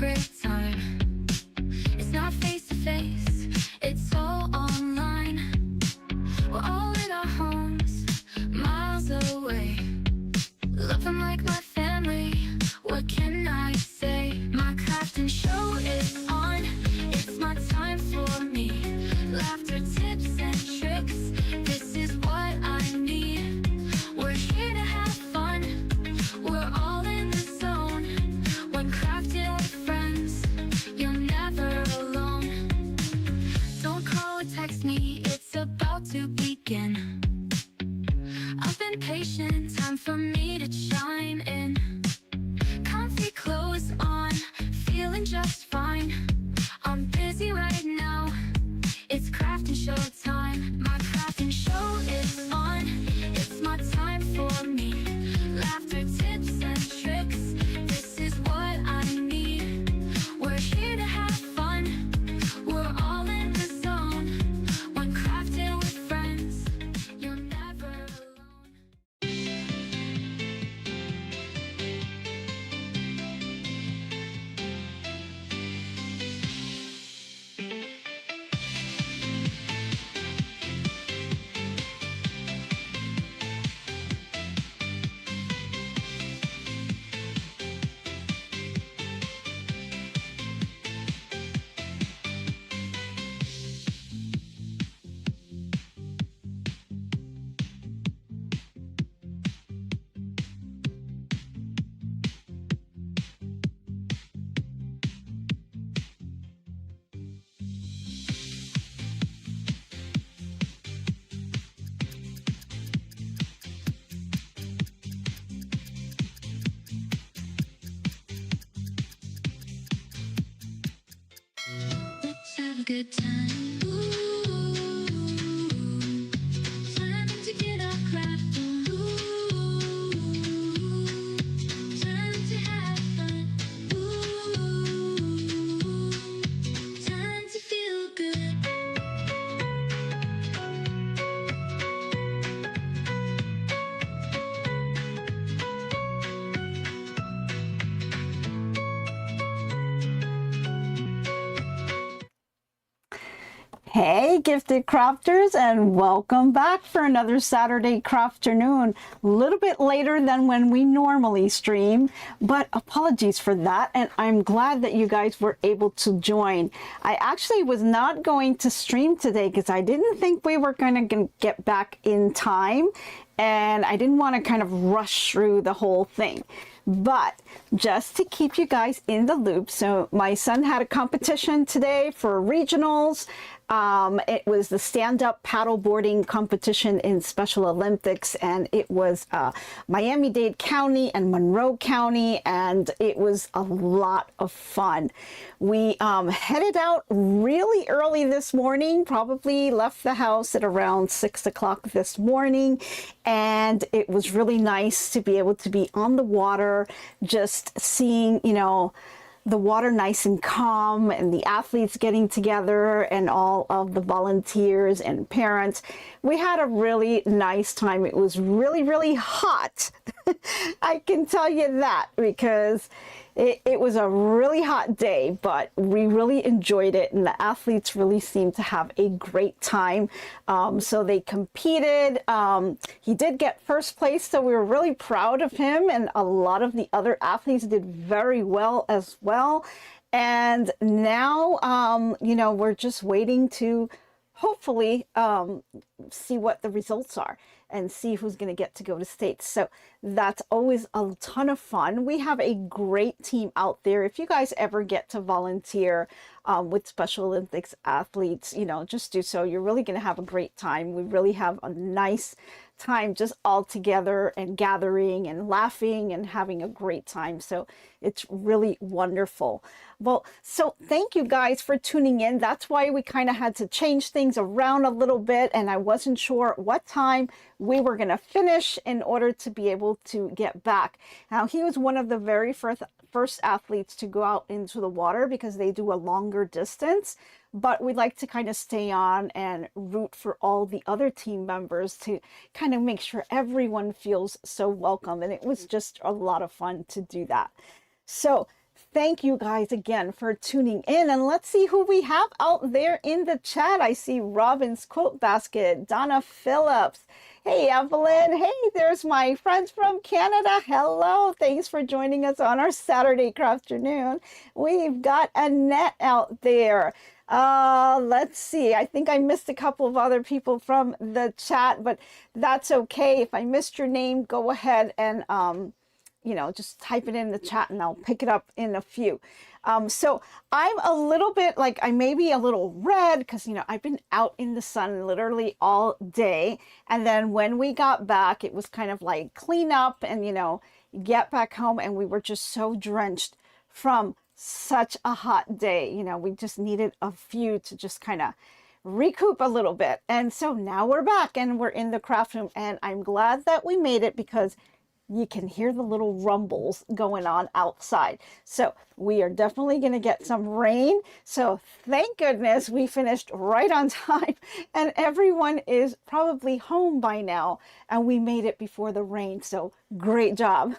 great time. It's not face to face, it's all online. We're all in our homes, miles away, loving like my family. What can I say? My crafting show is on. It's my time for me. Laughter, tips, and tricks. This is what I need. We're here to have fun. We're all in the zone. When crafting with friends, you're never alone. Don't call or text me, it's about to begin. I've been patient, time for me to chime in. Comfy clothes on, feeling just fine. I'm busy right now, it's crafting show time. My crafting show is on, it's my time for me. Laughter, tips, and tricks, this is what I need. We're here to have fun, we're all in the zone. When crafting with friends, you're never alone. Let's have a good time. Ooh, time to get our craft on. Ooh, time to have fun. Ooh, time to feel good. Hey gifted crafters, and welcome back for another Saturday Crafternoon. A little bit later than when we normally stream, but apologies for that, and I'm glad that you guys were able to join. I actually was not going to stream today because I didn't think we were going to get back in time, and I didn't want to kind of rush through the whole thing. But just to keep you guys in the loop, so my son had a competition today for regionals. It was the stand-up paddleboarding competition in Special Olympics, and it was Miami-Dade County and Monroe County, and it was a lot of fun. We headed out really early this morning, probably left the house at around 6 o'clock this morning, and it was really nice to be able to be on the water, just seeing, you know, the water nice and calm, and the athletes getting together, and all of the volunteers and parents. We had a really nice time. It was really, really hot. I can tell you that, because it was a really hot day, but we really enjoyed it, and the athletes really seemed to have a great time. So they competed. He did get first place, so we were really proud of him, and a lot of the other athletes did very well as well. And now, you know, we're just waiting to hopefully see what the results are and see who's going to get to go to states. So that's always a ton of fun. We have a great team out there. If you guys ever get to volunteer with Special Olympics athletes, you know, just do so. You're really going to have a great time. We really have a nice time just all together and gathering and laughing and having a great time. So it's really wonderful. Well, so thank you guys for tuning in. That's why we kind of had to change things around a little bit, and I wasn't sure what time we were going to finish in order to be able to get back. Now, he was one of the very first athletes to go out into the water because they do a longer distance, but we'd like to kind of stay on and root for all the other team members to kind of make sure everyone feels so welcome. And it was just a lot of fun to do that. So thank you guys again for tuning in. And let's see who we have out there in the chat. I see Robin's Quote Basket, Donna Phillips. Hey, Evelyn. Hey, there's my friends from Canada. Hello. Thanks for joining us on our Saturday Crafternoon. We've got Annette out there. Let's see. I think I missed a couple of other people from the chat, but that's okay. If I missed your name, go ahead and just type it in the chat and I'll pick it up in a few. So I'm a little bit like, I may be a little red because, I've been out in the sun literally all day. And then when we got back, it was kind of like clean up and, get back home. And we were just so drenched from such a hot day. We just needed a few to just kind of recoup a little bit. And so now we're back and we're in the craft room, and I'm glad that we made it because you can hear the little rumbles going on outside. So we are definitely going to get some rain. So thank goodness we finished right on time and everyone is probably home by now and we made it before the rain. So great job.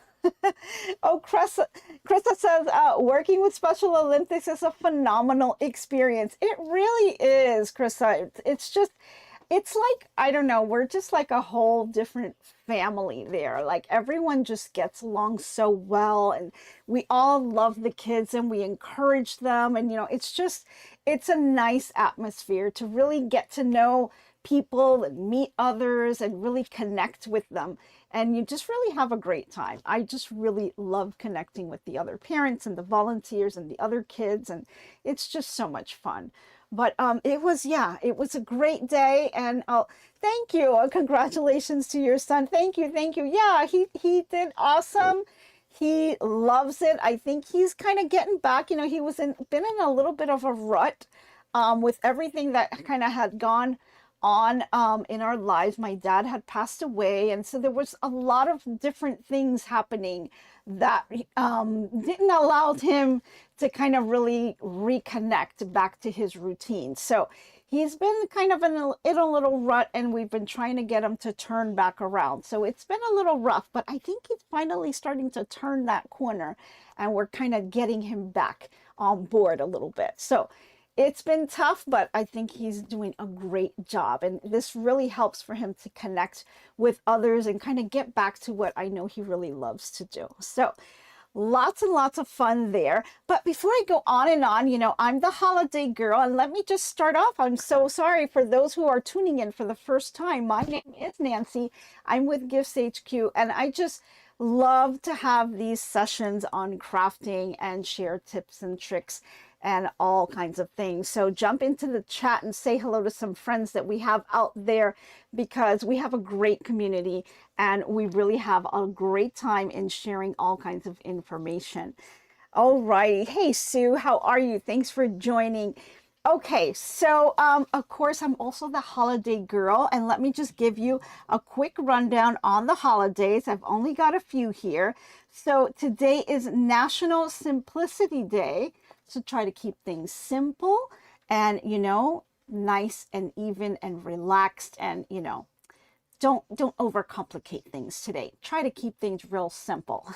Oh, Krista says, working with Special Olympics is a phenomenal experience. It really is, Krista. It's like, I don't know, we're just like a whole different family there. Like everyone just gets along so well and we all love the kids and we encourage them. And, it's a nice atmosphere to really get to know people and meet others and really connect with them. And you just really have a great time. I just really love connecting with the other parents and the volunteers and the other kids. And it's just so much fun. But it was a great day. And thank you. Congratulations to your son. Thank you. Yeah, he did awesome. He loves it. I think he's kind of getting back. He been in a little bit of a rut with everything that kind of had gone on in our lives. My dad had passed away, and so there was a lot of different things happening that didn't allow him to kind of really reconnect back to his routine. So he's been kind of in a little rut, and we've been trying to get him to turn back around. So it's been a little rough, but I think he's finally starting to turn that corner, and we're kind of getting him back on board a little bit. So it's been tough, but I think he's doing a great job. And this really helps for him to connect with others and kind of get back to what I know he really loves to do. So lots and lots of fun there. But before I go on and on, I'm the holiday girl. And let me just start off. I'm so sorry for those who are tuning in for the first time. My name is Nancy. I'm with GiftsHQ. And I just love to have these sessions on crafting and share tips and tricks and all kinds of things. So jump into the chat and say hello to some friends that we have out there, because we have a great community and we really have a great time in sharing all kinds of information. All righty. Hey, Sue, how are you? Thanks for joining. Okay, so of course, I'm also the holiday girl, and let me just give you a quick rundown on the holidays. I've only got a few here. So today is National Simplicity Day. So try to keep things simple and, nice and even and relaxed, and, don't overcomplicate things today. Try to keep things real simple.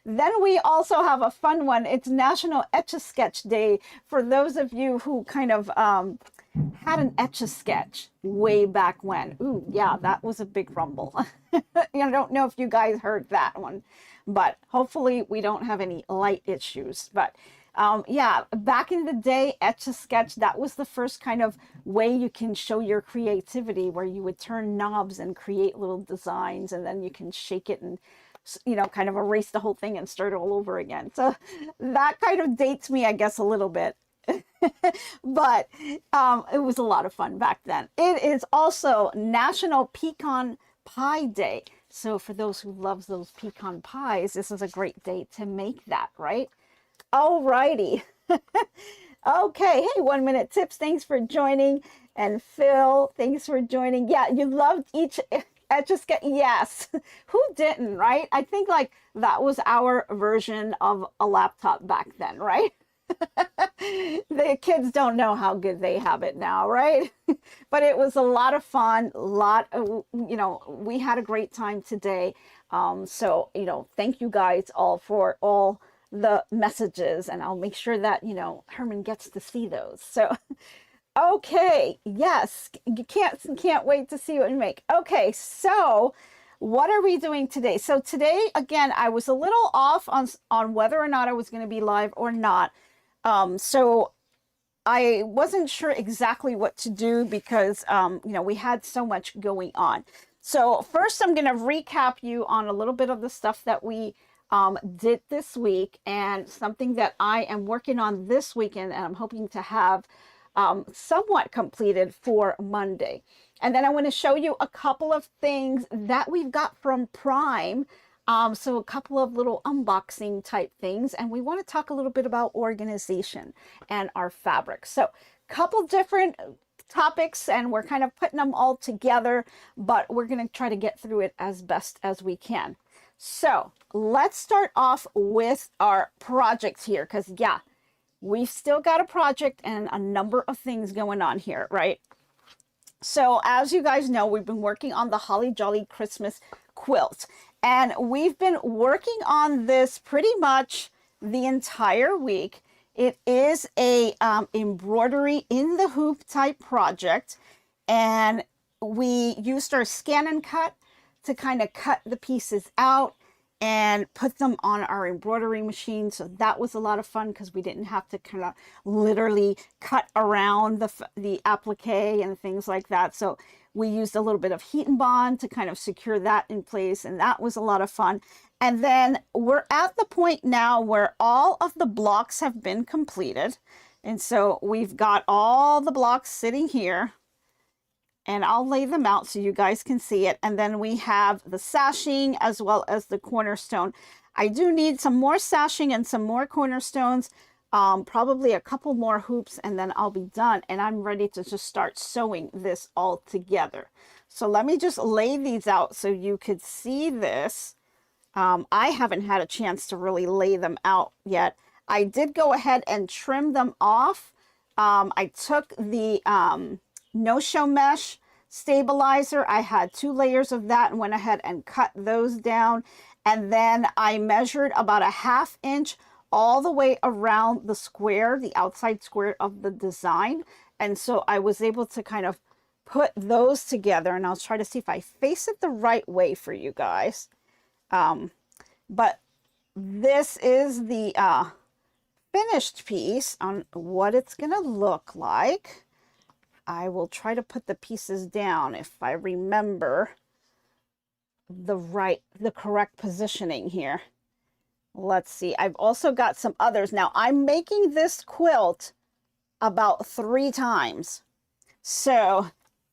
Then we also have a fun one. It's National Etch-a-Sketch Day for those of you who kind of had an Etch-a-Sketch way back when. Ooh, yeah, that was a big rumble. I don't know if you guys heard that one, but hopefully we don't have any light issues. But yeah, back in the day, Etch-a-Sketch, that was the first kind of way you can show your creativity, where you would turn knobs and create little designs, and then you can shake it and, kind of erase the whole thing and start all over again. So that kind of dates me, I guess, a little bit. But it was a lot of fun back then. It is also National Pecan Pie Day. So for those who love those pecan pies, this is a great day to make that, right? All righty. Okay. Hey, 1 Minute Tips. Thanks for joining. And Phil, thanks for joining. Yeah, you loved each Etch-a-Sketch. Yes. Who didn't, right? I think like that was our version of a laptop back then, right? The kids don't know how good they have it now, right? But it was a lot of fun. We had a great time today. So, thank you guys all for all the messages, and I'll make sure that, you know, Herman gets to see those. So, okay, yes, you can't wait to see what you make. Okay, so what are we doing today? So today, again, I was a little off on whether or not I was going to be live or not. So I wasn't sure exactly what to do because, you know, we had so much going on. So first, I'm going to recap you on a little bit of the stuff that we did this week and something that I am working on this weekend, and I'm hoping to have somewhat completed for Monday. And then I want to show you a couple of things that we've got from Prime. So a couple of little unboxing type things, and we want to talk a little bit about organization and our fabric. So a couple different topics, and we're kind of putting them all together, but we're going to try to get through it as best as we can. So let's start off with our project here, because yeah, we've still got a project and a number of things going on here, right? So as you guys know, we've been working on the Holly Jolly Christmas quilt, and we've been working on this pretty much the entire week. It is a embroidery in the hoop type project, and we used our scan and cut to kind of cut the pieces out and put them on our embroidery machine. So that was a lot of fun because we didn't have to kind of literally cut around the applique and things like that. So we used a little bit of heat and bond to kind of secure that in place, and that was a lot of fun. And then we're at the point now where all of the blocks have been completed. And so we've got all the blocks sitting here, and I'll lay them out so you guys can see it. And then we have the sashing as well as the cornerstone. I do need some more sashing and some more cornerstones, probably a couple more hoops, and then I'll be done. And I'm ready to just start sewing this all together. So let me just lay these out so you could see this. I haven't had a chance to really lay them out yet. I did go ahead and trim them off. I took the no-show mesh stabilizer. I had 2 layers of that and went ahead and cut those down. And then I measured about a ½ inch all the way around the square, the outside square of the design. And so I was able to kind of put those together, and I'll try to see if I face it the right way for you guys. But this is the finished piece on what it's going to look like. I will try to put the pieces down if I remember the correct positioning here. Let's see. I've also got some others. Now, I'm making this quilt about 3 times. So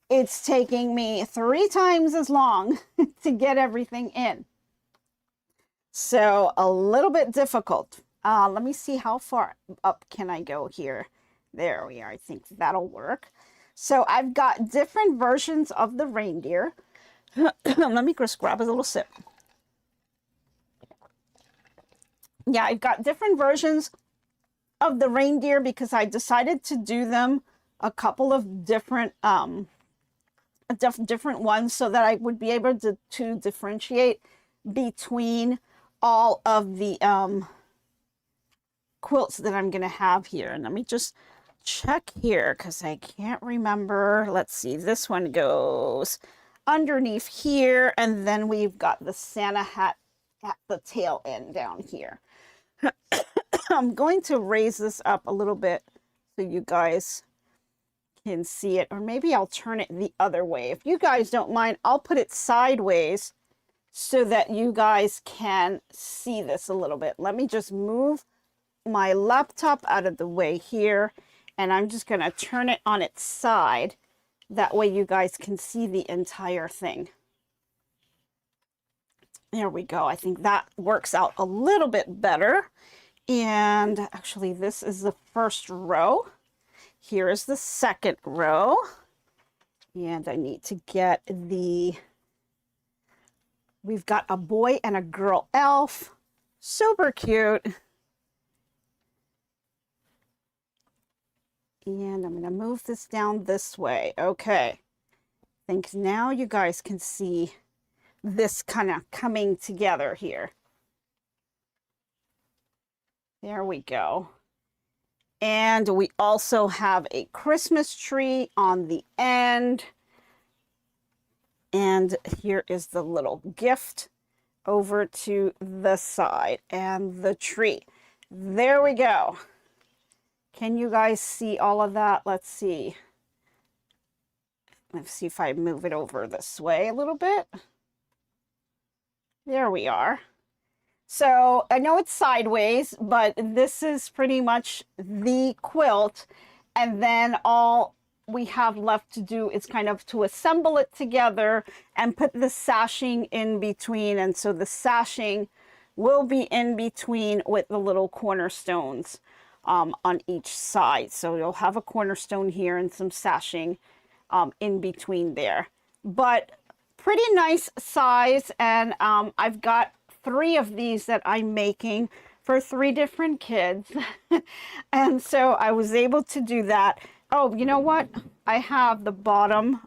it's taking me 3 times as long to get everything in. So a little bit difficult. Let me see how far up can I go here. There we are. I think that'll work. So I've got different versions of the reindeer. Let me just grab a little sip. Yeah, I've got different versions of the reindeer because I decided to do them a couple of different different ones so that I would be able to differentiate between all of the quilts that I'm going to have here. And let me just check here because I can't remember. Let's see, this one goes underneath here, and then we've got the Santa hat at the tail end down here. I'm going to raise this up a little bit so you guys can see it, or maybe I'll turn it the other way. If you guys don't mind, I'll put it sideways so that you guys can see this a little bit. Let me just move my laptop out of the way here, and I'm just going to turn it on its side. That way you guys can see the entire thing. There we go. I think that works out a little bit better. And actually, this is the first row. Here is the second row. And I need to get we've got a boy and a girl elf. Super cute. And I'm going to move this down this way. Okay. I think now you guys can see this kind of coming together here. There we go. And we also have a Christmas tree on the end. And here is the little gift over to the side and the tree. There we go. Can you guys see all of that? Let's see. Let's see if I move it over this way a little bit. There we are. So I know it's sideways, but this is pretty much the quilt. And then all we have left to do is kind of to assemble it together and put the sashing in between. And so the sashing will be in between with the little cornerstones on each side. So you'll have a cornerstone here and some sashing in between there. But pretty nice size. And I've got 3 of these that I'm making for 3 different kids. And so I was able to do that. Oh, you know what? I have the bottom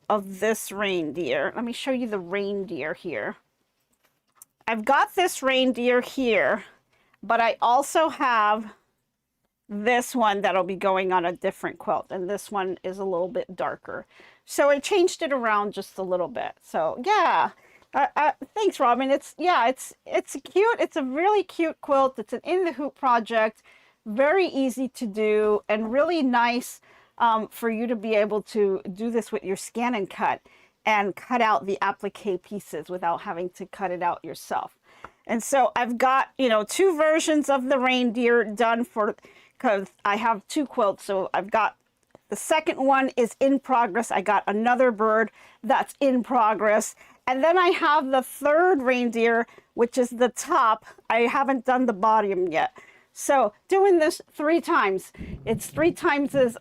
of this reindeer. Let me show you the reindeer here. I've got this reindeer here, but I also have this one that'll be going on a different quilt. And this one is a little bit darker. So I changed it around just a little bit. So yeah. Thanks, Robin. It's cute. It's a really cute quilt. It's an in the hoop project, very easy to do, and really nice for you to be able to do this with your scan and cut out the applique pieces without having to cut it out yourself. And so I've got, you know, 2 versions of the reindeer done because I have 2 quilts. So I've got the second one is in progress. I got another bird that's in progress. And then I have the 3rd reindeer, which is the top. I haven't done the bottom yet. So doing this 3 times, it's 3 times as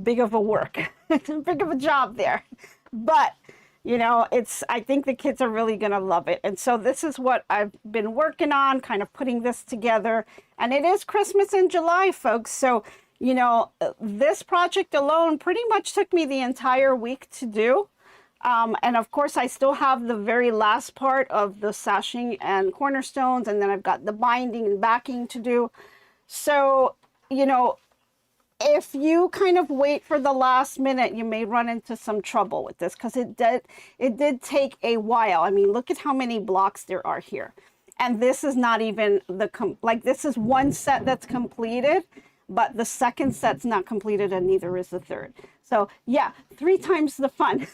big of a work. It's big of a job there. But, you know, I think the kids are really going to love it. And so this is what I've been working on, kind of putting this together. And it is Christmas in July, folks. So, you know, this project alone pretty much took me the entire week to do. And of course, I still have the very last part of the sashing and cornerstones, and then I've got the binding and backing to do. So, you know, if you kind of wait for the last minute, you may run into some trouble with this because it did take a while. I mean, look at how many blocks there are here. And this is not even this is one set that's completed, but the second set's not completed and neither is the third. So yeah, 3 times the fun.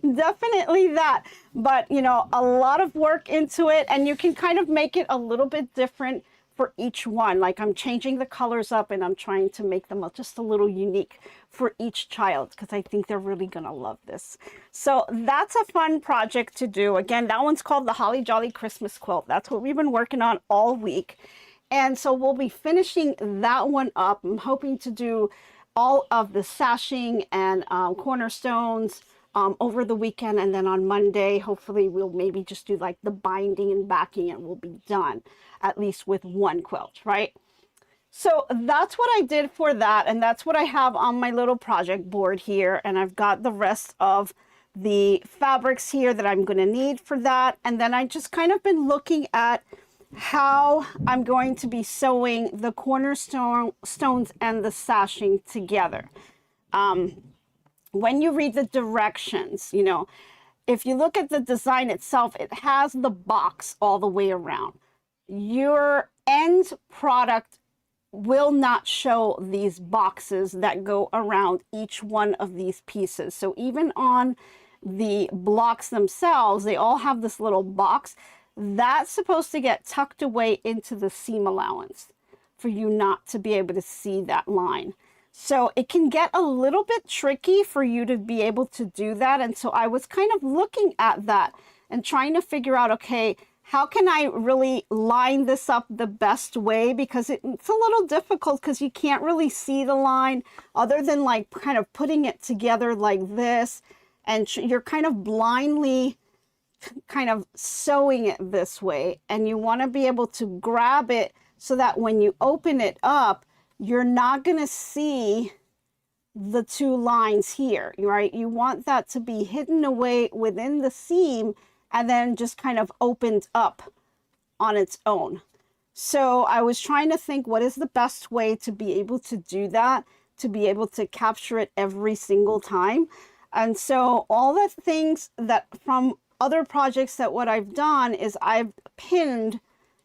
Definitely that. But, you know, a lot of work into it, and you can kind of make it a little bit different for each one. Like I'm changing the colors up and I'm trying to make them just a little unique for each child because I think they're really going to love this. So that's a fun project to do. Again, that one's called the Holly Jolly Christmas Quilt. That's what we've been working on all week. And so we'll be finishing that one up. I'm hoping to do all of the sashing and cornerstones over the weekend, and then on Monday hopefully we'll maybe just do like the binding and backing and we'll be done at least with 1 quilt, right? So that's what I did for that, and that's what I have on my little project board here. And I've got the rest of the fabrics here that I'm going to need for that. And then I just kind of been looking at how I'm going to be sewing the cornerstones and the sashing together. When you read the directions, you know, if you look at the design itself, it has the box all the way around. Your end product will not show these boxes that go around each one of these pieces. So even on the blocks themselves, they all have this little box that's supposed to get tucked away into the seam allowance for you not to be able to see that line. So it can get a little bit tricky for you to be able to do that. And so I was kind of looking at that and trying to figure out, okay, how can I really line this up the best way? Because it's a little difficult because you can't really see the line other than like kind of putting it together like this. And you're kind of blindly kind of sewing it this way. And you want to be able to grab it so that when you open it up, you're not going to see the 2 lines here, right? You want that to be hidden away within the seam and then just kind of opened up on its own. So I was trying to think what is the best way to be able to do that, to be able to capture it every single time. And so all the things that from other projects that what I've done is I've pinned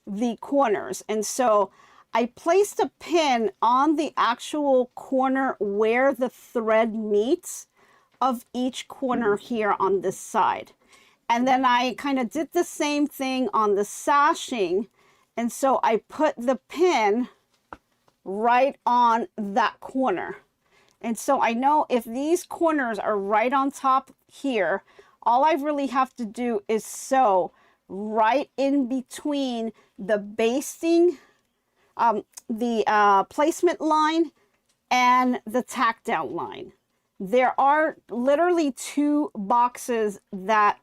the corners. And so I placed a pin on the actual corner where the thread meets of each corner here on this side. And then I kind of did the same thing on the sashing. And so I put the pin right on that corner. And so I know if these corners are right on top here, all I really have to do is sew right in between the basting, the placement line and the tack down line. There are literally 2 boxes that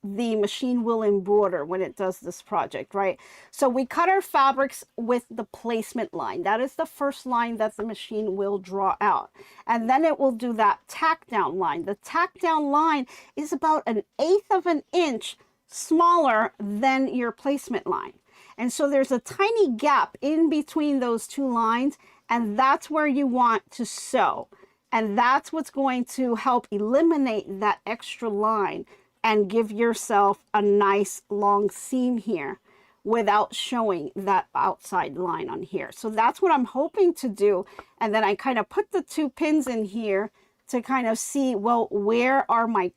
the machine will embroider when it does this project, right? So we cut our fabrics with the placement line. That is the first line that the machine will draw out. And then it will do that tack down line. The tack down line is about 1/8 of an inch smaller than your placement line. And so there's a tiny gap in between those 2 lines, and that's where you want to sew. And that's what's going to help eliminate that extra line and give yourself a nice long seam here without showing that outside line on here. So that's what I'm hoping to do. And then I kind of put the 2 pins in here to kind of see, well, where are my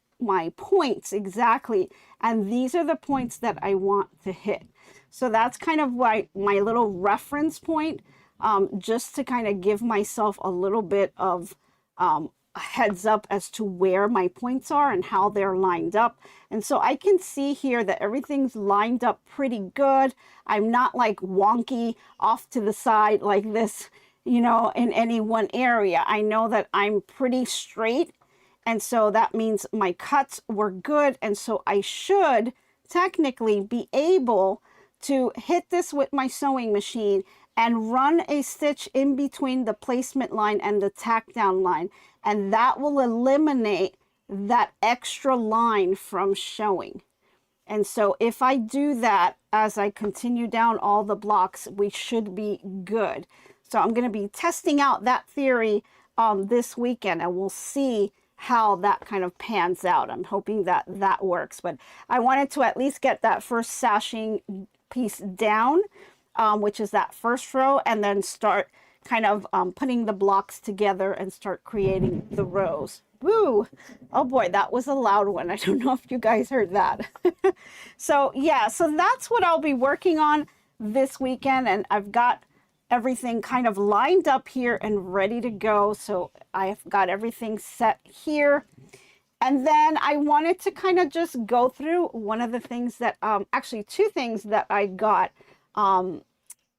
points exactly? And these are the points that I want to hit. So that's kind of my little reference point, just to kind of give myself a little bit of a heads up as to where my points are and how they're lined up. And so I can see here that everything's lined up pretty good. I'm not like wonky off to the side like this, you know, in any one area. I know that I'm pretty straight. And so that means my cuts were good. And so I should technically be able to hit this with my sewing machine and run a stitch in between the placement line and the tack down line. And that will eliminate that extra line from showing. And so if I do that as I continue down all the blocks, we should be good. So I'm going to be testing out that theory this weekend, and we'll see how that kind of pans out. I'm hoping that that works, but I wanted to at least get that first sashing piece down, which is that first row, and then start kind of putting the blocks together and start creating the rows. Woo! Oh boy, that was a loud one. I don't know if you guys heard that. So yeah, so that's what I'll be working on this weekend, and I've got everything kind of lined up here and ready to go. So I've got everything set here. And then I wanted to kind of just go through one of the things that, actually 2 things that I got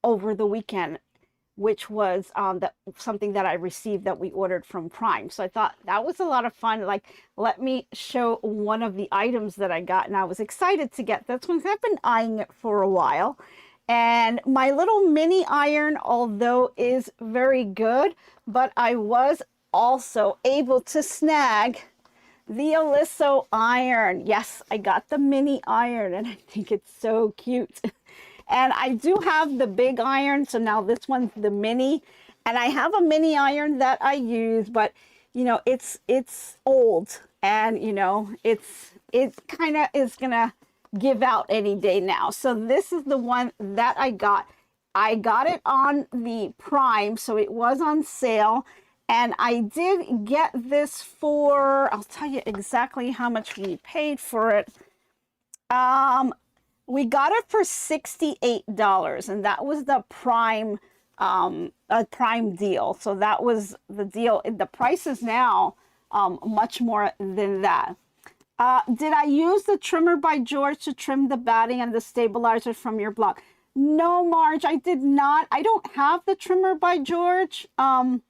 over the weekend, which was something that I received that we ordered from Prime. So I thought that was a lot of fun. Like, let me show one of the items that I got. And I was excited to get this one. I've been eyeing it for a while. And my little mini iron, although is very good, but I was also able to snag the Oliso iron. Yes, I got the mini iron, and I think it's so cute. And I do have the big iron, so now this one's the mini. And I have a mini iron that I use, but you know, it's old, and you know, it kind of is gonna give out any day now. So this is the one that I got. I got it on the Prime, so it was on sale. And I did get this for, I'll tell you exactly how much we paid for it. We got it for $68, and that was the Prime, a Prime deal. So that was the deal. The price is now much more than that. Did I use the trimmer by George to trim the batting and the stabilizer from your block? No, Marge, I did not. I don't have the trimmer by George on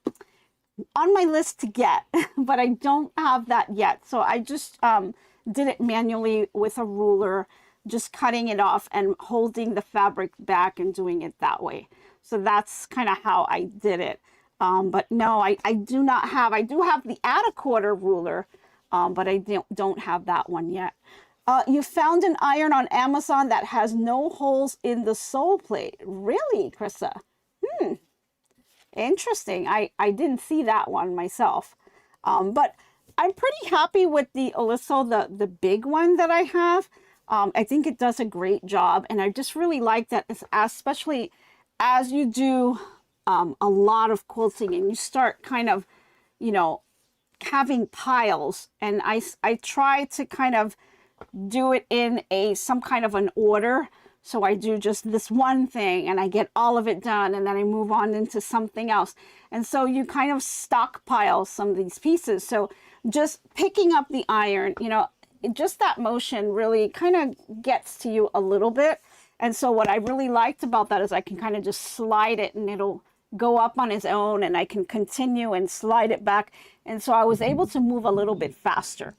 my list to get, but I don't have that yet. So I just did it manually with a ruler, just cutting it off and holding the fabric back and doing it that way. So that's kind of how I did it. But no, I do not have, I do have the add a quarter ruler, but I don't have that one yet. You found an iron on Amazon that has no holes in the sole plate. Really, Krista? Interesting. I didn't see that one myself. But I'm pretty happy with the Oliso, the big one that I have. I think it does a great job. And I just really like that, especially as you do a lot of quilting and you start kind of, you know, having piles. And I try to kind of do it in some kind of an order. So I do just this one thing and I get all of it done and then I move on into something else. And so you kind of stockpile some of these pieces. So just picking up the iron, you know, just that motion really kind of gets to you a little bit. And so what I really liked about that is I can kind of just slide it and it'll go up on its own and I can continue and slide it back. And so I was able to move a little bit faster.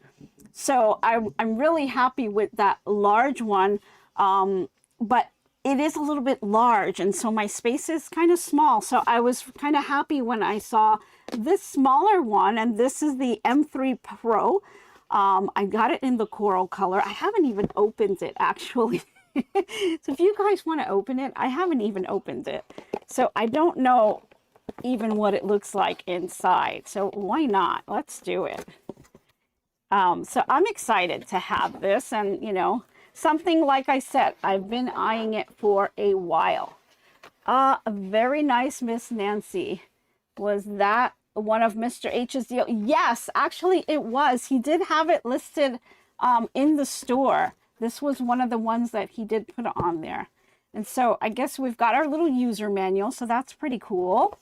So I'm really happy with that large one, but it is a little bit large, and so my space is kind of small. So I was kind of happy when I saw this smaller one, and this is the M3 Pro. I got it in the coral color. I haven't even opened it, actually. So if you guys want to open it, I haven't even opened it. So I don't know even what it looks like inside. So why not? Let's do it. So I'm excited to have this, and you know, something like I said, I've been eyeing it for a while. Very nice, Miss Nancy. Was that one of Mr. H's deal? Yes, actually it was. He did have it listed in the store. This was one of the ones that he did put on there. And so I guess we've got our little user manual, so that's pretty cool.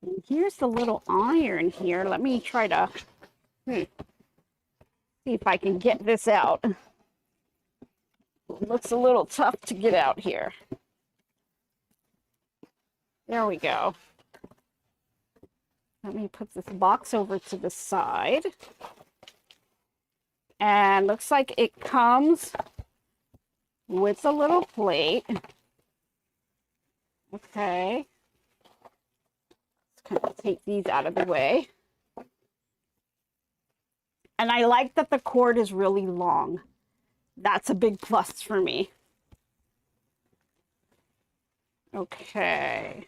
And here's the little iron here. Let me try to see if I can get this out. It looks a little tough to get out here. There we go. Let me put this box over to the side. And looks like it comes with a little plate. Okay. Let's kind of take these out of the way. And I like that the cord is really long. That's a big plus for me. Okay.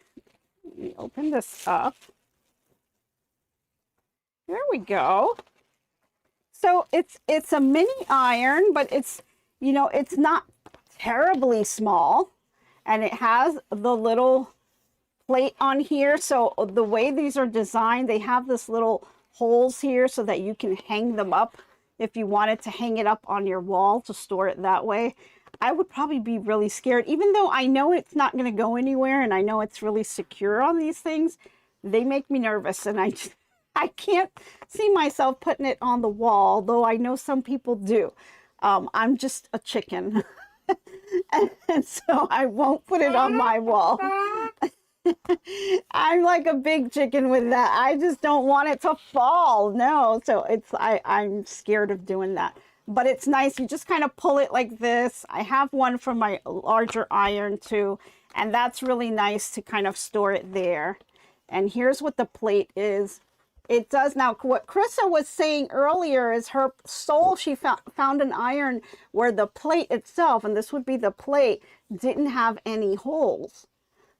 Let me open this up. There we go. So it's a mini iron, but it's, you know, it's not terribly small. And it has the little plate on here. So the way these are designed, they have this little holes here so that you can hang them up if you wanted to hang it up on your wall to store it that way. I would probably be really scared, even though I know it's not going to go anywhere and I know it's really secure on these things. They make me nervous, and I can't see myself putting it on the wall, though I know some people do. I'm just a chicken. and so I won't put it on my wall. I'm like a big chicken with that. I just don't want it to fall. No, so I'm scared of doing that. But it's nice. You just kind of pull it like this. I have one from my larger iron too, and that's really nice to kind of store it there. And here's what the plate is. It does now. What Krista was saying earlier is her sole, she found an iron where the plate itself, and this would be the plate, didn't have any holes.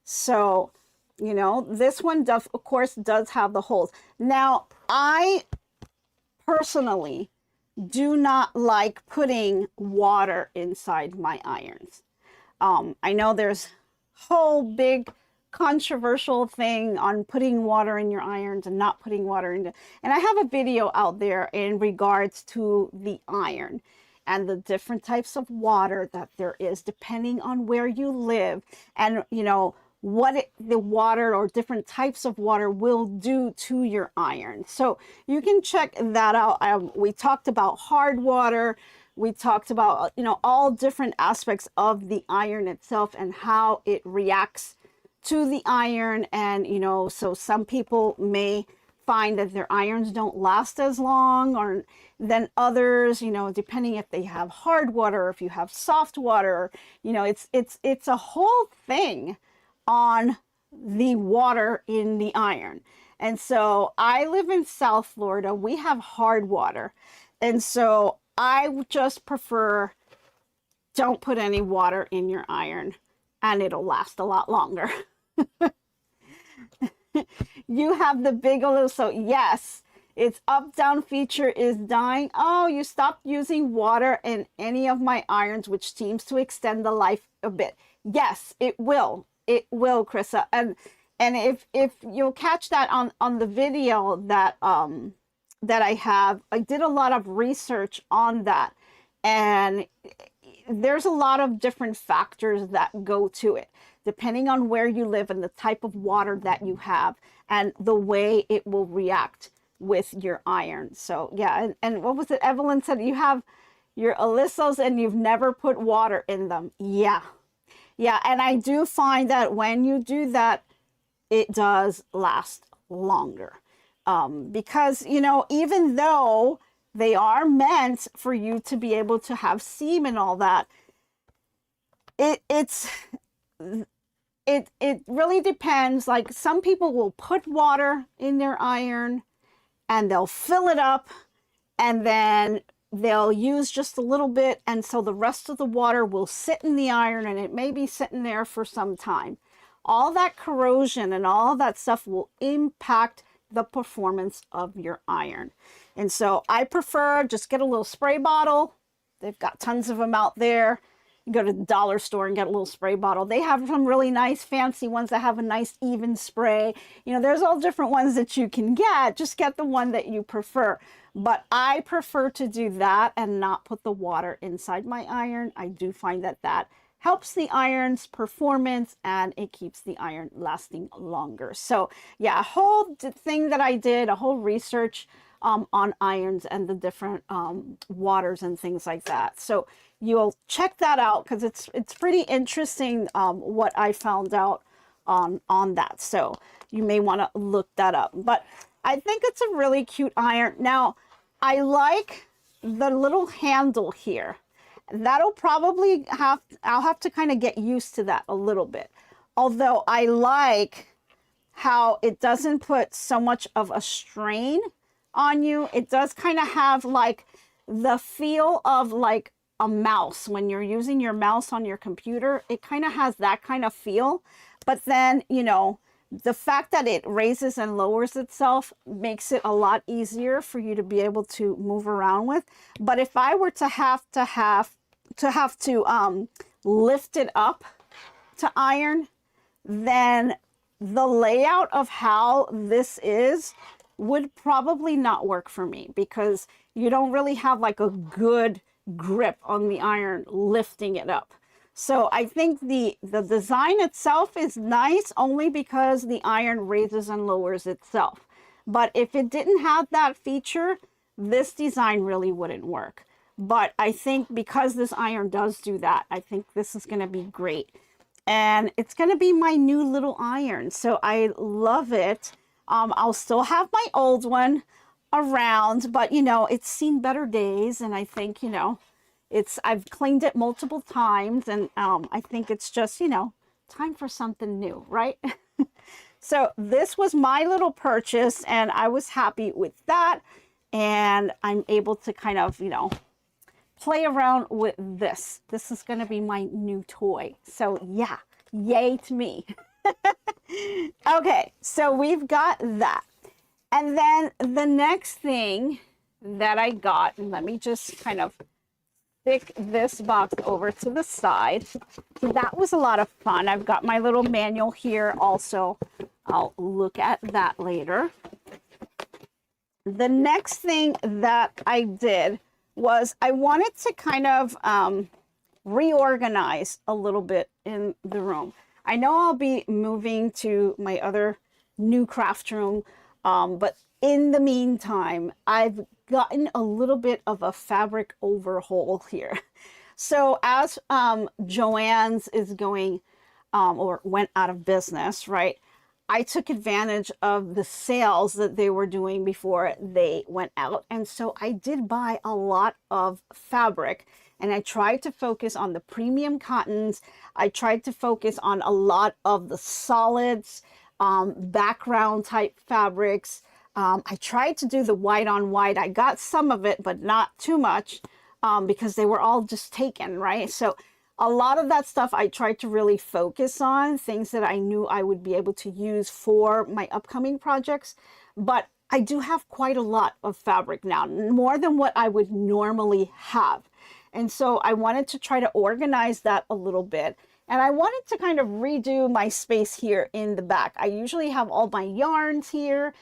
So, you know, this one does, of course, does have the holes. Now, I personally do not like putting water inside my irons. I know there's whole big controversial thing on putting water in your irons and not putting water in it. And I have a video out there in regards to the iron and the different types of water that there is depending on where you live, and you know what the water or different types of water will do to your iron. So you can check that out. We talked about hard water. We talked about, you know, all different aspects of the iron itself and how it reacts to the iron. And, you know, so some people may find that their irons don't last as long or than others, you know, depending if they have hard water or if you have soft water. You know, it's a whole thing on the water in the iron. And so I live in South Florida. We have hard water. And so I just prefer don't put any water in your iron and it'll last a lot longer. You have the big little, so yes, its up down feature is dying. Oh, you stopped using water in any of my irons, which seems to extend the life a bit. Yes, it will. It will, Krissa. And if you'll catch that on the video that that I did a lot of research on that, and there's a lot of different factors that go to it, depending on where you live and the type of water that you have and the way it will react with your iron. So yeah, and what was it? Evelyn said you have your Alyssos and you've never put water in them. Yeah. Yeah, and I do find that when you do that, it does last longer. Because, you know, even though they are meant for you to be able to have seam and all that, it really depends. Like some people will put water in their iron and they'll fill it up and then they'll use just a little bit, and so the rest of the water will sit in the iron and it may be sitting there for some time. All that corrosion and all that stuff will impact the performance of your iron. And so I prefer just get a little spray bottle. They've got tons of them out there. You go to the dollar store and get a little spray bottle. They have some really nice fancy ones that have a nice even spray. You know, there's all different ones that you can get. Just get the one that you prefer. But I prefer to do that and not put the water inside my iron. I do find that that helps the iron's performance and it keeps the iron lasting longer. So yeah, a whole thing that I did, a whole research on irons and the different waters and things like that. So you'll check that out because it's pretty interesting what I found out on that. So you may want to look that up. But I think it's a really cute iron. Now, I like the little handle here. That'll probably I'll have to kind of get used to that a little bit. Although I like how it doesn't put so much of a strain on you. It does kind of have like the feel of like a mouse. When you're using your mouse on your computer, it kind of has that kind of feel. But then, you know, the fact that it raises and lowers itself makes it a lot easier for you to be able to move around with. But if I were to have to lift it up to iron, then the layout of how this is would probably not work for me because you don't really have like a good grip on the iron lifting it up. So I think the design itself is nice only because the iron raises and lowers itself. But if it didn't have that feature, this design really wouldn't work. But I think because this iron does do that, I think this is going to be great. And it's going to be my new little iron. So I love it. I'll still have my old one around, but you know, it's seen better days. And I think, you know, I've cleaned it multiple times, and I think it's just, you know, time for something new, right? So this was my little purchase and I was happy with that. And I'm able to kind of, you know, play around with this. This is going to be my new toy. So yeah, yay to me. Okay, so we've got that. And then the next thing that I got, and let me just kind of stick this box over to the side. So that was a lot of fun. I've got my little manual here also. I'll look at that later. The next thing that I did was I wanted to kind of reorganize a little bit in the room. I know I'll be moving to my other new craft room, but in the meantime, I've gotten a little bit of a fabric overhaul here. So as Joann's is going or went out of business, right? I took advantage of the sales that they were doing before they went out. And so I did buy a lot of fabric, and I tried to focus on the premium cottons. I tried to focus on a lot of the solids, background type fabrics. I tried to do the white on white. I got some of it, but not too much. because they were all just taken, right? So a lot of that stuff I tried to really focus on, things that I knew I would be able to use for my upcoming projects. But I do have quite a lot of fabric now, more than what I would normally have. And so I wanted to try to organize that a little bit. And I wanted to kind of redo my space here in the back. I usually have all my yarns here.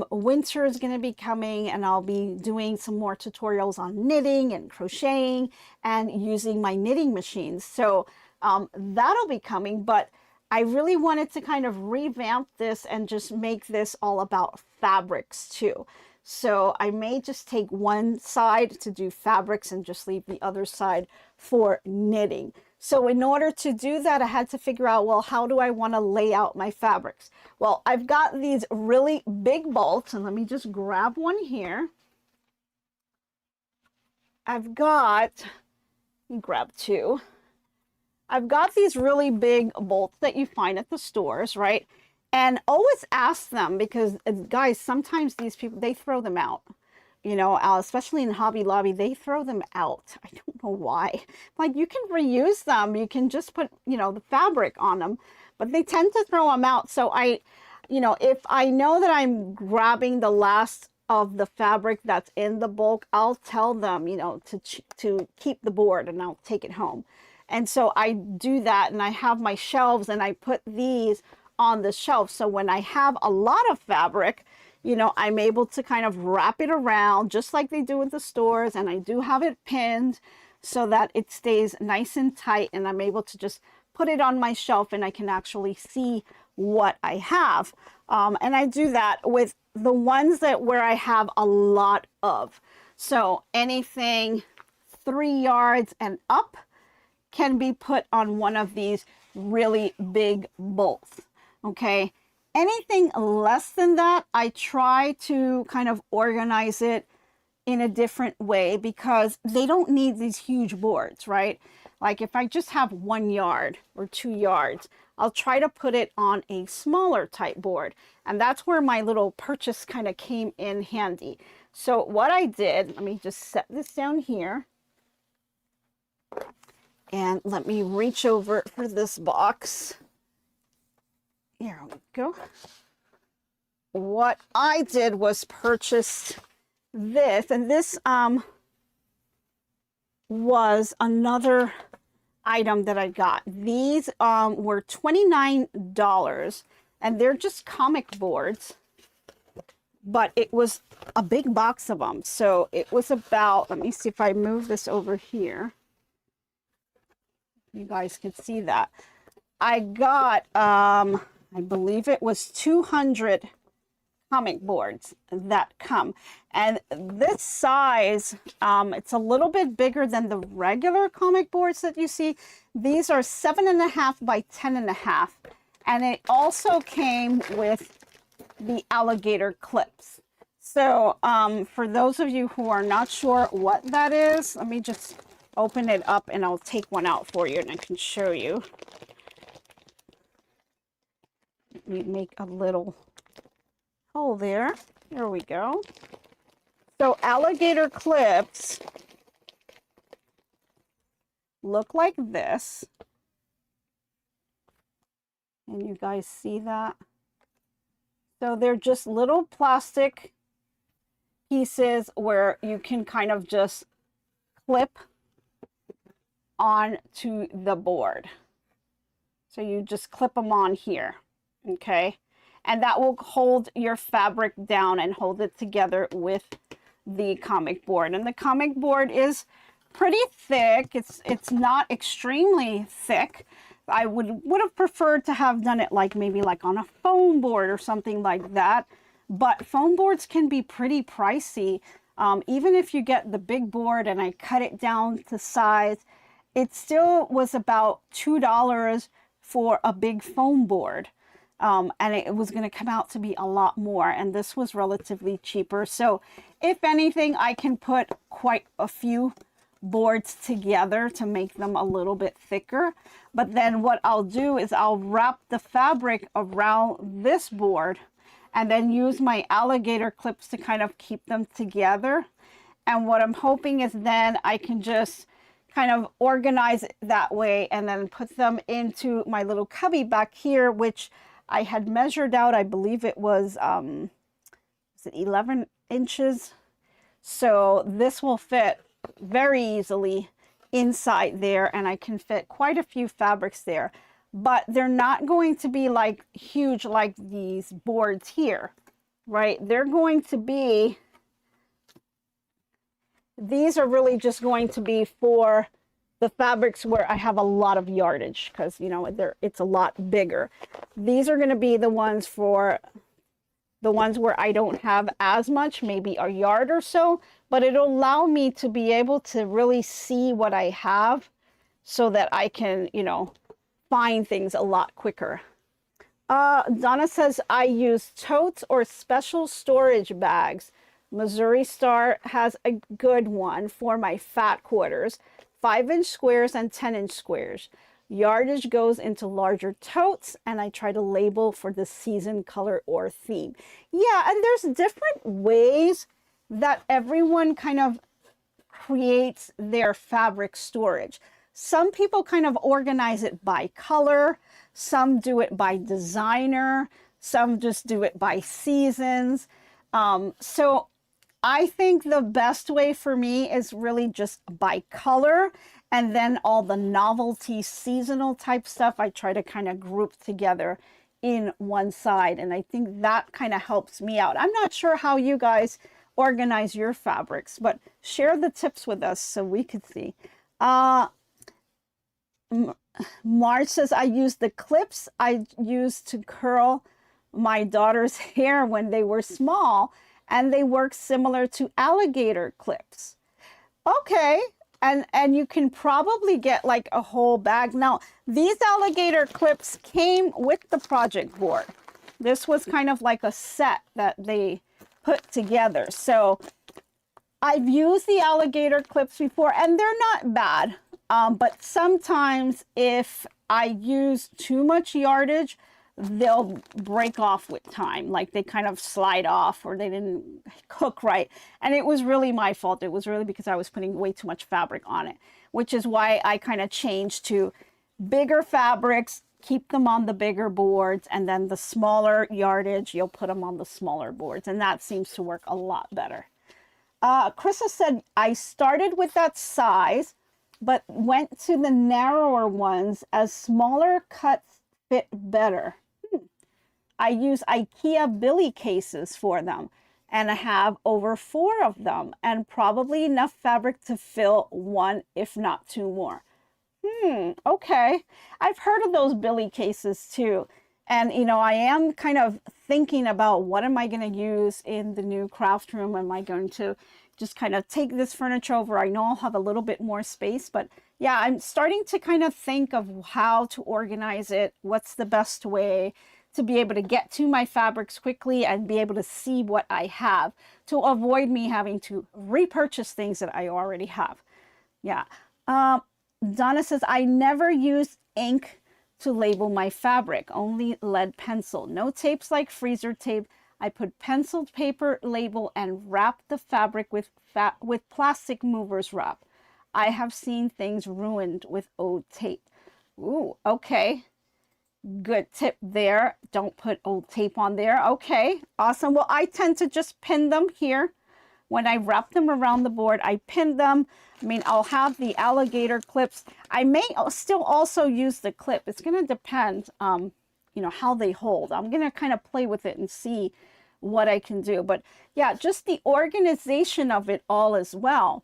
Winter is going to be coming, and I'll be doing some more tutorials on knitting and crocheting and using my knitting machines. So that'll be coming, but I really wanted to kind of revamp this and just make this all about fabrics too. So I may just take one side to do fabrics and just leave the other side for knitting. So in order to do that, I had to figure out, well, how do I want to lay out my fabrics? Well, I've got these really big bolts, and let me just grab one here. Let me grab two. I've got these really big bolts that you find at the stores, right? And always ask them, because guys, sometimes these people, they throw them out. You know, especially in Hobby Lobby, they throw them out. I don't know why. Like, you can reuse them. You can just put, you know, the fabric on them, but they tend to throw them out. So you know, if I know that I'm grabbing the last of the fabric that's in the bulk, I'll tell them, you know, to keep the board, and I'll take it home. And so I do that, and I have my shelves, and I put these on the shelf. So when I have a lot of fabric, you know, I'm able to kind of wrap it around just like they do at the stores. And I do have it pinned so that it stays nice and tight, and I'm able to just put it on my shelf and I can actually see what I have. And I do that with the ones where I have a lot of. So anything 3 yards and up can be put on one of these really big bolts. Okay. Anything less than that, I try to kind of organize it in a different way, because they don't need these huge boards, right? Like if I just have 1 yard or 2 yards, I'll try to put it on a smaller type board. And that's where my little purchase kind of came in handy. So what I did, let me just set this down here. And let me reach over for this box. Here we go. What I did was purchase this, and this was another item that I got. These were $29, and they're just comic boards, but it was a big box of them. So it was about, let me see if I move this over here. You guys can see that. I got, I believe it was 200 comic boards that come. And this size, it's a little bit bigger than the regular comic boards that you see. These are 7.5 by 10.5. And it also came with the alligator clips. So for those of you who are not sure what that is, let me just open it up and I'll take one out for you and I can show you. Let me make a little hole there. There we go. So alligator clips look like this. Can you guys see that? So they're just little plastic pieces where you can kind of just clip onto the board. So you just clip them on here, okay? And that will hold your fabric down and hold it together with the comic board. And the comic board is pretty thick. It's not extremely thick. I would have preferred to have done it like maybe like on a foam board or something like that. But foam boards can be pretty pricey. Even if you get the big board and I cut it down to size, it still was about $2 for a big foam board. And it was going to come out to be a lot more. And this was relatively cheaper. So if anything, I can put quite a few boards together to make them a little bit thicker. But then what I'll do is I'll wrap the fabric around this board and then use my alligator clips to kind of keep them together. And what I'm hoping is then I can just kind of organize it that way and then put them into my little cubby back here, which I had measured out. I believe it was it 11 inches? So this will fit very easily inside there, and I can fit quite a few fabrics there. But they're not going to be like huge like these boards here, right? They're going to be, these are really just going to be for the fabrics where I have a lot of yardage, because you know it's a lot bigger. These are going to be the ones for the ones where I don't have as much, maybe a yard or so, but it'll allow me to be able to really see what I have so that I can, you know, find things a lot quicker. Donna says, I use totes or special storage bags. Missouri Star has a good one for my fat quarters, 5-inch squares and 10-inch squares. Yardage goes into larger totes, and I try to label for the season, color, or theme. Yeah, and there's different ways that everyone kind of creates their fabric storage. Some people kind of organize it by color, some do it by designer, some just do it by seasons. So I think the best way for me is really just by color, and then all the novelty seasonal type stuff I try to kind of group together in one side, and I think that kind of helps me out. I'm not sure how you guys organize your fabrics, but share the tips with us so we could see. Marge says, I use the clips I used to curl my daughter's hair when they were small, and they work similar to alligator clips. Okay, and you can probably get like a whole bag. Now, these alligator clips came with the project board. This was kind of like a set that they put together. So I've used the alligator clips before, and they're not bad. But sometimes if I use too much yardage, they'll break off with time, like they kind of slide off or they didn't cook right. And it was really my fault. It was really because I was putting way too much fabric on it, which is why I kind of changed to bigger fabrics, keep them on the bigger boards, and then the smaller yardage, you'll put them on the smaller boards. And that seems to work a lot better. Krista said, I started with that size, but went to the narrower ones as smaller cuts fit better. I use IKEA Billy cases for them, and I have over 4 of them, and probably enough fabric to fill 1, if not 2 more. Okay. I've heard of those Billy cases too. And, you know, I am kind of thinking about what am I going to use in the new craft room? Am I going to just kind of take this furniture over? I know I'll have a little bit more space, but yeah, I'm starting to kind of think of how to organize it. What's the best way to be able to get to my fabrics quickly and be able to see what I have to avoid me having to repurchase things that I already have. Yeah. Donna says, I never use ink to label my fabric, only lead pencil. No tapes like freezer tape. I put penciled paper label and wrap the fabric with plastic movers wrap. I have seen things ruined with old tape. Ooh, okay. Good tip there. Don't put old tape on there. Okay, awesome. Well, I tend to just pin them here. When I wrap them around the board, I pin them. I mean, I'll have the alligator clips. I may still also use the clip. It's going to depend, you know, how they hold. I'm going to kind of play with it and see what I can do. But yeah, just the organization of it all as well.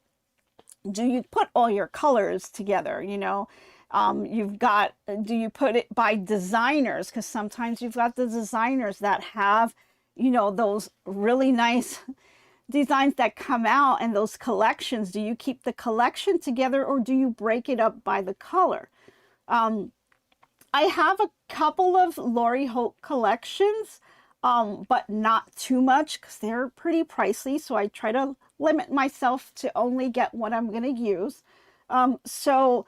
Do you put all your colors together, you know? You've got, do you put it by designers? Because sometimes you've got the designers that have, you know, those really nice designs that come out and those collections. Do you keep the collection together or do you break it up by the color? I have a couple of Lori Hope collections, but not too much because they're pretty pricey. So I try to limit myself to only get what I'm going to use. So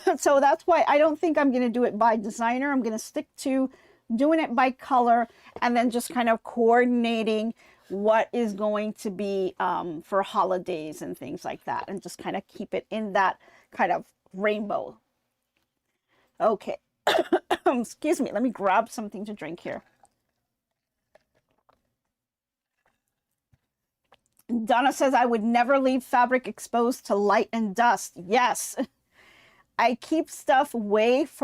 that's why I don't think I'm going to do it by designer. I'm going to stick to doing it by color and then just kind of coordinating what is going to be for holidays and things like that, and just kind of keep it in that kind of rainbow. Okay. Excuse me, let me grab something to drink here. Donna says, I would never leave fabric exposed to light and dust. Yes. I keep stuff for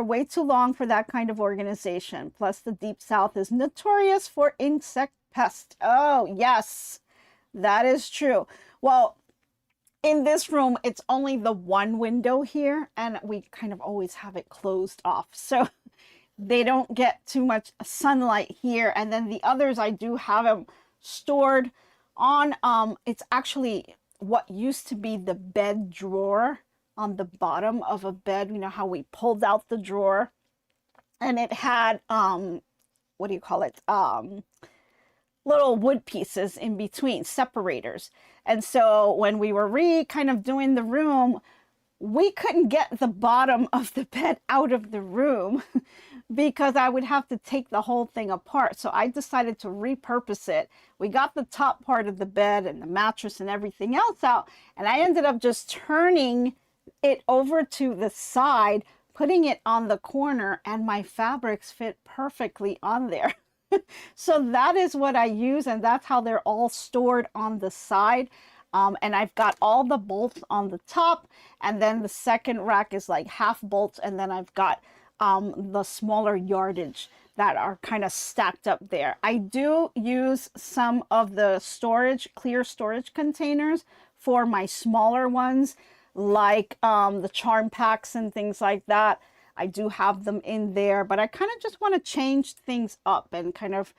way too long for that kind of organization. Plus, the Deep South is notorious for insect pests. Oh, yes, that is true. Well, in this room, it's only the one window here, and we kind of always have it closed off. So they don't get too much sunlight here. And then the others, I do have them stored on, it's actually what used to be the bed drawer on the bottom of a bed. You know how we pulled out the drawer and it had, what do you call it? Little wood pieces in between, separators. And so when we were kind of doing the room, we couldn't get the bottom of the bed out of the room because I would have to take the whole thing apart. So I decided to repurpose it. We got the top part of the bed and the mattress and everything else out, and I ended up just turning it over to the side, putting it on the corner, and my fabrics fit perfectly on there. So that is what I use, and that's how they're all stored on the side. And I've got all the bolts on the top, and then the second rack is like half bolts, and then I've got the smaller yardage that are kind of stacked up there. I do use some of the clear storage containers for my smaller ones, like the charm packs and things like that. I do have them in there, but I kind of just want to change things up and kind of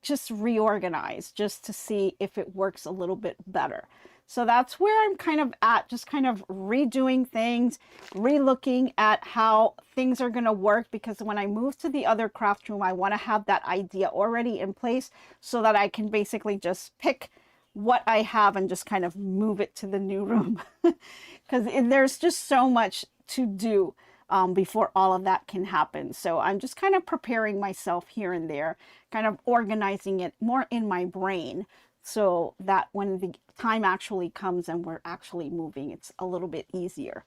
just reorganize just to see if it works a little bit better. So that's where I'm kind of at, just kind of redoing things, relooking at how things are going to work, because when I move to the other craft room, I want to have that idea already in place so that I can basically just pick what I have and just kind of move it to the new room. Because there's just so much to do before all of that can happen. So I'm just kind of preparing myself here and there, kind of organizing it more in my brain, so that when the time actually comes and we're actually moving, it's a little bit easier.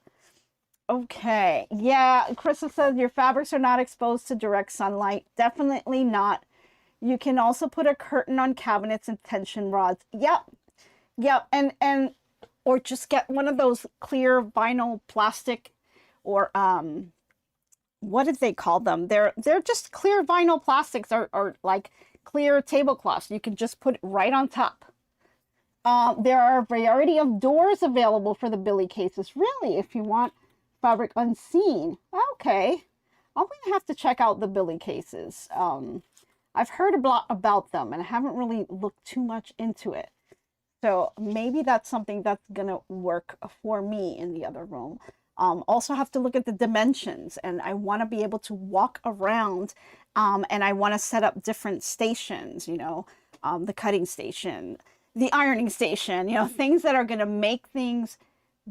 Okay, yeah, Krista says your fabrics are not exposed to direct sunlight. Definitely not. You can also put a curtain on cabinets and tension rods. Yep, and or just get one of those clear vinyl plastic, or what did they call them? They're just clear vinyl plastics, or like clear tablecloths. You can just put it right on top. There are a variety of doors available for the Billy cases. Really, if you want fabric unseen. Okay, I'm gonna have to check out the Billy cases. I've heard a lot about them, and I haven't really looked too much into it. So maybe that's something that's gonna work for me in the other room. Also have to look at the dimensions, and I want to be able to walk around, and I want to set up different stations, you know, the cutting station, the ironing station, you know, things that are going to make things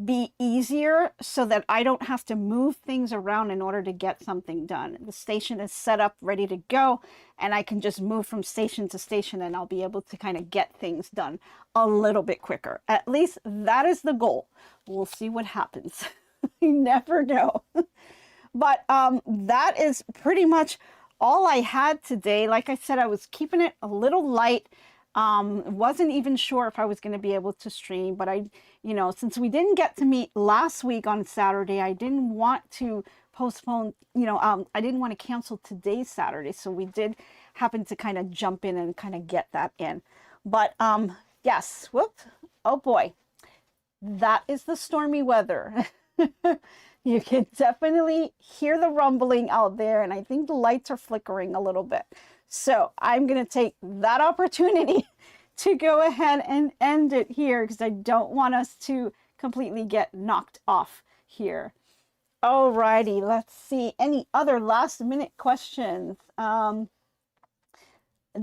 be easier so that I don't have to move things around in order to get something done. The station is set up, ready to go, and I can just move from station to station, and I'll be able to kind of get things done a little bit quicker. At least that is the goal. We'll see what happens. You never know. But that is pretty much all I had today. Like I said, I was keeping it a little light. Wasn't even sure if I was going to be able to stream, but you know, since we didn't get to meet last week on Saturday, I didn't want to postpone, you know, I didn't want to cancel today's Saturday. So we did happen to kind of jump in and kind of get that in. But yes, whoop, oh boy, that is the stormy weather. You can definitely hear the rumbling out there, and I think the lights are flickering a little bit. So I'm going to take that opportunity to go ahead and end it here, because I don't want us to completely get knocked off here. Alrighty, let's see. Any other last minute questions?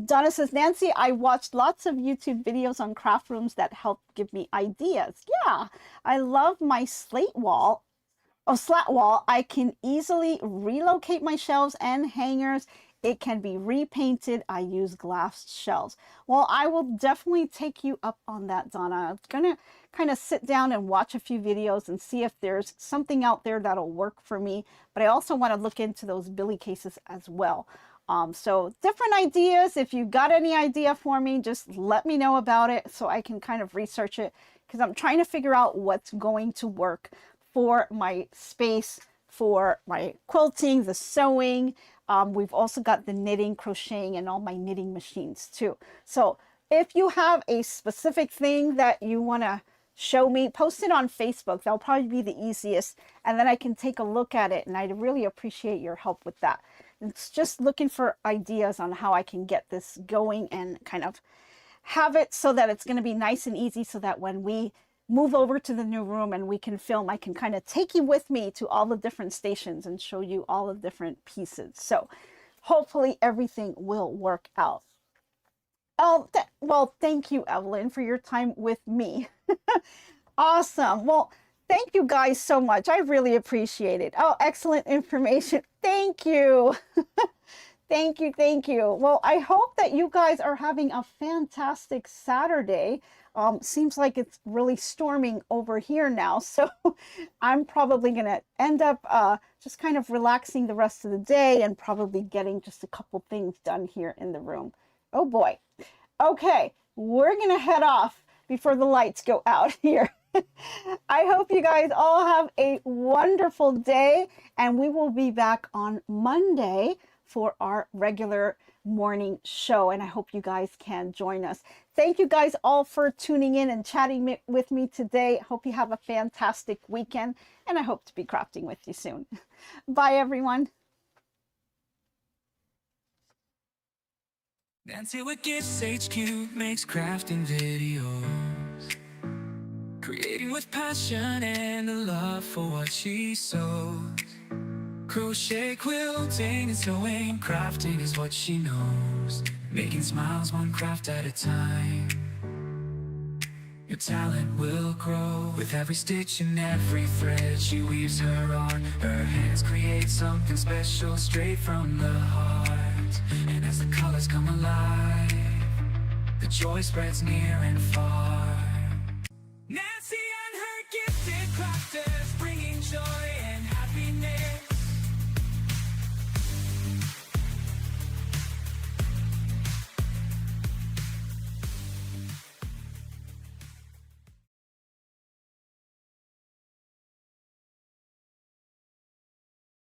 Donna says, Nancy, I watched lots of YouTube videos on craft rooms that helped give me ideas. Yeah, I love my slat wall. I can easily relocate my shelves and hangers It can be repainted. I use glass shells. Well, I will definitely take you up on that, Donna. I'm gonna kind of sit down and watch a few videos and see if there's something out there that'll work for me. But I also want to look into those billy cases as well. So different ideas. If you got any idea for me, just let me know about it so I can kind of research it, because I'm trying to figure out what's going to work for my space, for my quilting, the sewing. We've also got the knitting, crocheting, and all my knitting machines too. So if you have a specific thing that you want to show me, post it on Facebook. That'll probably be the easiest, and then I can take a look at it, and I'd really appreciate your help with that. It's just looking for ideas on how I can get this going and kind of have it so that it's going to be nice and easy, so that when we move over to the new room and we can film, I can kind of take you with me to all the different stations and show you all the different pieces. So hopefully everything will work out. Oh, well, thank you, Evelyn, for your time with me. Awesome. Well, thank you guys so much. I really appreciate it. Oh, excellent information. Thank you. Thank you. Thank you. Well, I hope that you guys are having a fantastic Saturday. Seems like it's really storming over here now. So I'm probably going to end up just kind of relaxing the rest of the day and probably getting just a couple things done here in the room. Oh boy. Okay, we're going to head off before the lights go out here. I hope you guys all have a wonderful day, and we will be back on Monday for our regular morning show, and I hope you guys can join us. Thank you guys all for tuning in and chatting with me today. Hope you have a fantastic weekend, and I hope to be crafting with you soon. Bye, everyone. Nancy with GiftsHQ makes crafting videos, creating with passion and a love for what she sews. Crochet, quilting, and sewing, crafting is what she knows. Making smiles one craft at a time. Your talent will grow with every stitch and every thread she weaves her on. Her hands create something special straight from the heart. And as the colors come alive, the joy spreads near and far.